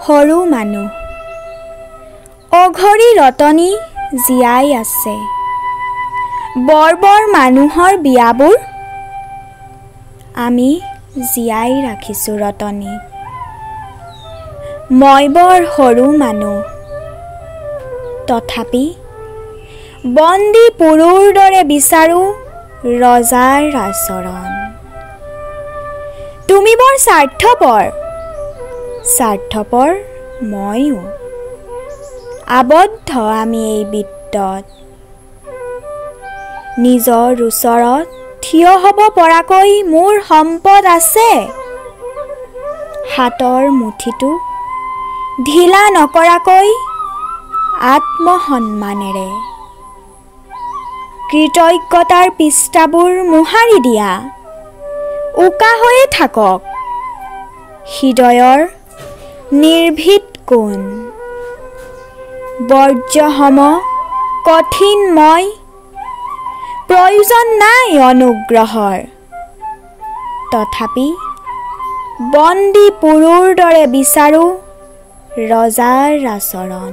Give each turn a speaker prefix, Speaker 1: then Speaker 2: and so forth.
Speaker 1: সৰু মানুহ অঘৰী ৰতনী জীয়াই আছে। বৰ বৰ মানুহৰ বিয়াবোৰ আমি জীয়াই ৰাখিছোঁ ৰতনী। মই বৰ সৰু মানুহ, তথাপি বন্দী পুৰুৰ দৰে বিচাৰোঁ ৰজাৰ আচৰণ। তুমি বৰ স্বাৰ্থপৰ, স্বাৰ্থপৰ ময়ো। আবদ্ধ আমি এই বৃত্তত, নিজৰ ওচৰত থিয় হ'ব পৰাকৈ মোৰ সম্পদ আছে। হাতৰ মুঠিটো ঢিলা নকৰাকৈ আত্মসন্মানেৰে কৃতজ্ঞতাৰ পৃষ্ঠাবোৰ মোহাৰি দিয়া। উকা হৈয়ে থাকক হৃদয়ৰ নিৰ্ভীত কোণ। বৰ্জ্যসম কঠিন মই, প্ৰয়োজন নাই অনুগ্ৰহৰ। তথাপি বন্দী পুৰুৰ দৰে বিচাৰোঁ ৰজাৰ আচৰণ।